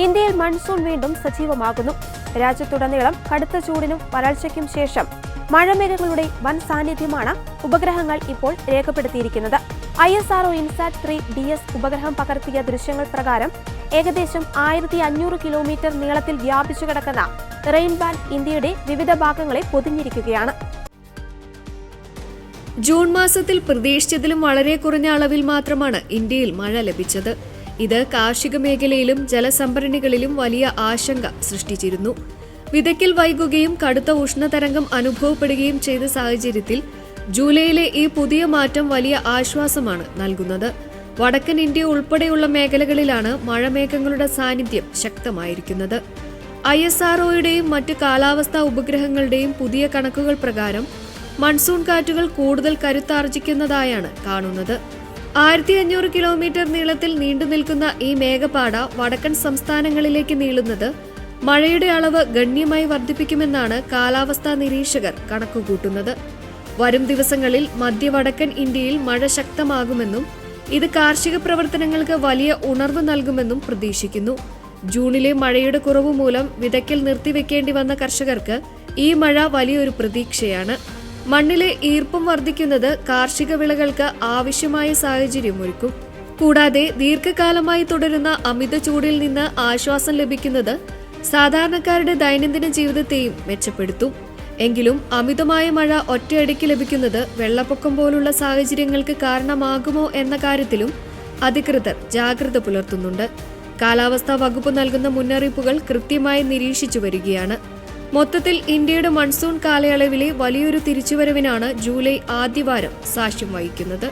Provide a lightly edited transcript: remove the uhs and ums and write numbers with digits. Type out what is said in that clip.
ഇന്ത്യയിൽ മൺസൂൺ വീണ്ടും സജീവമാകുന്നു. രാജ്യത്തുടനീളം കടുത്ത ചൂടിനും വരൾച്ചയ്ക്കും ശേഷം മഴമേഘങ്ങളുടെ വൻ സാന്നിധ്യമാണ് ഉപഗ്രഹങ്ങൾ ഇപ്പോൾ രേഖപ്പെടുത്തിയിരിക്കുന്നത്. ISRO INSAT-3 DS ഉപഗ്രഹം പകർത്തിയ ദൃശ്യങ്ങൾ പ്രകാരം ഏകദേശം 1500 കിലോമീറ്റർ നീളത്തിൽ വ്യാപിച്ചു കിടക്കുന്ന റെയിൻ ബാൻഡ് ഇന്ത്യയുടെ വിവിധ ഭാഗങ്ങളെ പൊതിഞ്ഞിരിക്കുകയാണ്. ജൂൺ മാസത്തിൽ പ്രതീക്ഷിച്ചതിലും വളരെ കുറഞ്ഞ അളവിൽ മാത്രമാണ് ഇന്ത്യയിൽ മഴ ലഭിച്ചത്. ഇത് കാർഷിക മേഖലയിലും ജലസംഭരണികളിലും വലിയ ആശങ്ക സൃഷ്ടിച്ചിരുന്നു. വിതയ്ക്കൽ വൈകുകയും കടുത്ത ഉഷ്ണതരംഗം അനുഭവപ്പെടുകയും ചെയ്ത സാഹചര്യത്തിൽ ജൂലൈയിലെ ഈ പുതിയ മാറ്റം വലിയ ആശ്വാസമാണ് നൽകുന്നത്. വടക്കൻ ഇന്ത്യ ഉൾപ്പെടെയുള്ള മേഖലകളിലാണ് മഴമേഘങ്ങളുടെ സാന്നിധ്യം ശക്തമായിരിക്കുന്നത്. ISROയുടെയും മറ്റ് കാലാവസ്ഥാ ഉപഗ്രഹങ്ങളുടെയും പുതിയ കണക്കുകൾ പ്രകാരം മൺസൂൺ കാറ്റുകൾ കൂടുതൽ കരുത്താർജിക്കുന്നതായാണ് കാണുന്നത്. 1500 കിലോമീറ്റർ നീളത്തിൽ നീണ്ടുനിൽക്കുന്ന ഈ മേഘപാട വടക്കൻ സംസ്ഥാനങ്ങളിലേക്ക് നീളുന്നത് മഴയുടെ അളവ് ഗണ്യമായി വർദ്ധിപ്പിക്കുമെന്നാണ് കാലാവസ്ഥാ നിരീക്ഷകർ കണക്കുകൂട്ടുന്നത്. വരും ദിവസങ്ങളിൽ മധ്യവടക്കൻ ഇന്ത്യയിൽ മഴ ശക്തമാകുമെന്നും ഇത് കാർഷിക പ്രവർത്തനങ്ങൾക്ക് വലിയ ഉണർവ് നൽകുമെന്നും പ്രതീക്ഷിക്കുന്നു. ജൂണിലെ മഴയുടെ കുറവ് മൂലം വിതയ്ക്കൽ നിർത്തിവെക്കേണ്ടി വന്ന കർഷകർക്ക് ഈ മഴ വലിയൊരു പ്രതീക്ഷയാണ്. മണ്ണിലെ ഈർപ്പം വർദ്ധിക്കുന്നത് കാർഷിക വിളകൾക്ക് ആവശ്യമായ സാഹചര്യമൊരുക്കും. കൂടാതെ ദീർഘകാലമായി തുടരുന്ന അമിത ചൂടിൽ നിന്ന് ആശ്വാസം ലഭിക്കുന്നത് സാധാരണക്കാരുടെ ദൈനംദിന ജീവിതത്തെയും മെച്ചപ്പെടുത്തും. എങ്കിലും അമിതമായ മഴ ഒറ്റയടിക്ക് ലഭിക്കുന്നത് വെള്ളപ്പൊക്കം പോലുള്ള സാഹചര്യങ്ങൾക്ക് കാരണമാകുമോ എന്ന കാര്യത്തിലും അധികൃതർ ജാഗ്രത പുലർത്തുന്നുണ്ട്. കാലാവസ്ഥാ വകുപ്പ് നൽകുന്ന മുന്നറിയിപ്പുകൾ കൃത്യമായി നിരീക്ഷിച്ചു വരികയാണ്. മൊത്തത്തിൽ ഇന്ത്യയുടെ മൺസൂൺ കാലയളവിലെ വലിയൊരു തിരിച്ചുവരവിനാണ് ജൂലൈ ആദ്യവാരം സാക്ഷ്യം വഹിക്കുന്നത്.